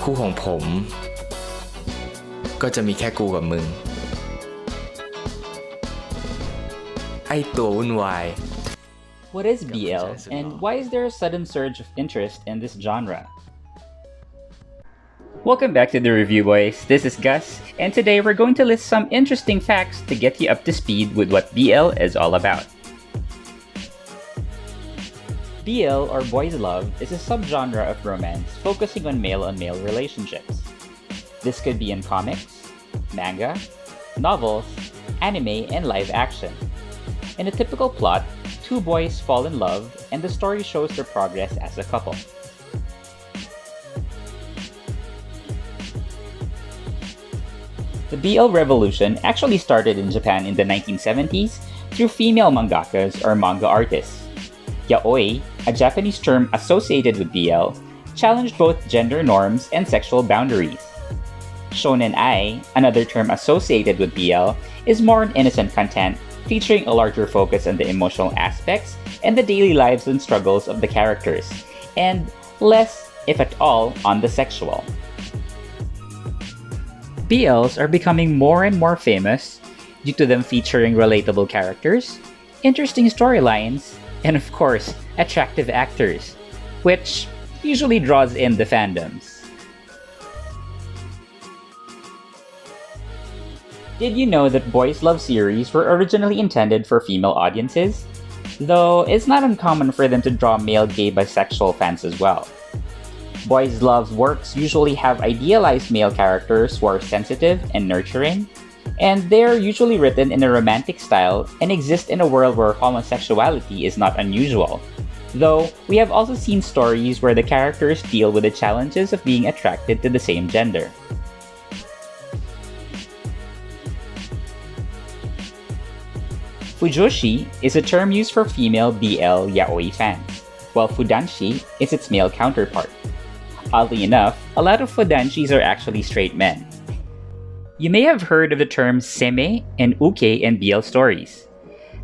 คู่ของผมก็จะมีแค่กูกับมึงไอ้ตัววุ่นวาย What is BL, and why is there a sudden surge of interest in this genre? Welcome back to the Review Boys. This is Gus, and today we're going to list some interesting facts to get you up to speed with what BL is all about. BL, or boys love, is a subgenre of romance focusing on male-on-male relationships. This could be in comics, manga, novels, anime, and live action. In a typical plot, two boys fall in love, and the story shows their progress as a couple. The BL revolution actually started in Japan in the 1970s through female mangakas or manga artists. Yaoi, a Japanese term associated with BL, challenged both gender norms and sexual boundaries. Shonen ai, another term associated with BL, is more on innocent content, featuring a larger focus on the emotional aspects and the daily lives and struggles of the characters, and less, if at all, on the sexual. BLs are becoming more and more famous due to them featuring relatable characters, interesting storylines, and of course, attractive actors, which usually draws in the fandoms. Did you know that boys' love series were originally intended for female audiences? Though it's not uncommon for them to draw male gay bisexual fans as well. Boys' love works usually have idealized male characters who are sensitive and nurturing, and they're usually written in a romantic style and exist in a world where homosexuality is not unusual. Though, we have also seen stories where the characters deal with the challenges of being attracted to the same gender. Fujoshi is a term used for female BL yaoi fans, while fudanshi is its male counterpart. Oddly enough, a lot of fudanshis are actually straight men. You may have heard of the terms seme and uke in BL stories.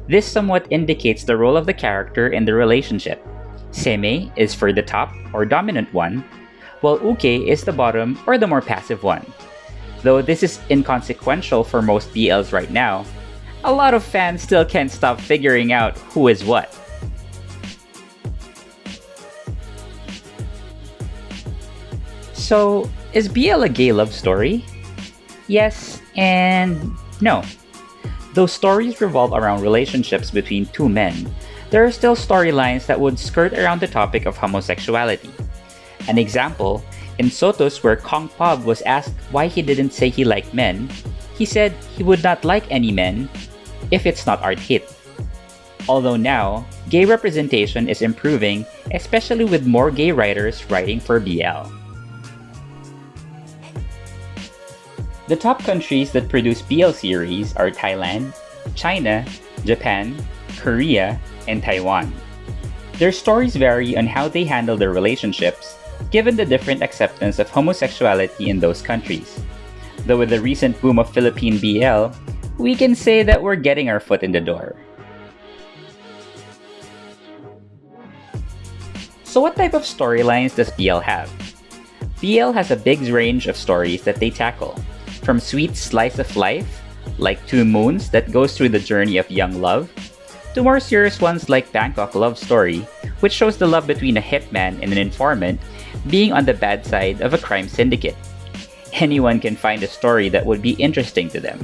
This somewhat indicates the role of the character in the relationship. Seme is for the top or dominant one, while uke is the bottom or the more passive one. Though this is inconsequential for most BLs right now, a lot of fans still can't stop figuring out who is what. So, is BL a gay love story? Yes and no. Though stories revolve around relationships between two men, there are still storylines that would skirt around the topic of homosexuality. An example, in Sotos where Kong Pab was asked why he didn't say he liked men, he said he would not like any men if it's not art hit. Although now, gay representation is improving, especially with more gay writers writing for BL. The top countries that produce BL series are Thailand, China, Japan, Korea, and Taiwan. Their stories vary on how they handle their relationships, given the different acceptance of homosexuality in those countries. Though with the recent boom of Philippine BL, we can say that we're getting our foot in the door. So what type of storylines does BL have? BL has a big range of stories that they tackle, from sweet slice of life, like Two Moons that goes through the journey of young love, to more serious ones like Bangkok Love Story, which shows the love between a hitman and an informant being on the bad side of a crime syndicate. Anyone can find a story that would be interesting to them.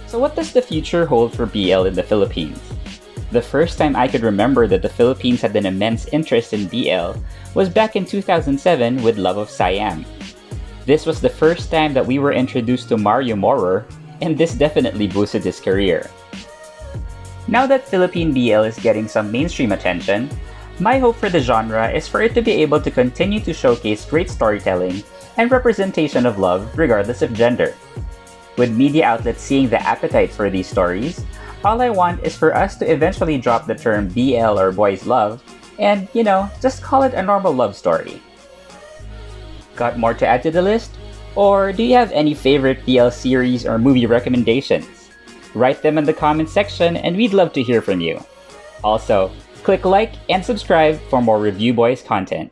So what does the future hold for BL in the Philippines? The first time I could remember that the Philippines had an immense interest in BL was back in 2007 with Love of Siam. This was the first time that we were introduced to Mario Morer, and this definitely boosted his career. Now that Philippine BL is getting some mainstream attention, my hope for the genre is for it to be able to continue to showcase great storytelling and representation of love regardless of gender. With media outlets seeing the appetite for these stories, all I want is for us to eventually drop the term BL or boys love and, just call it a normal love story. Got more to add to the list? Or do you have any favorite BL series or movie recommendations? Write them in the comment section and we'd love to hear from you. Also, click like and subscribe for more Review Boys content.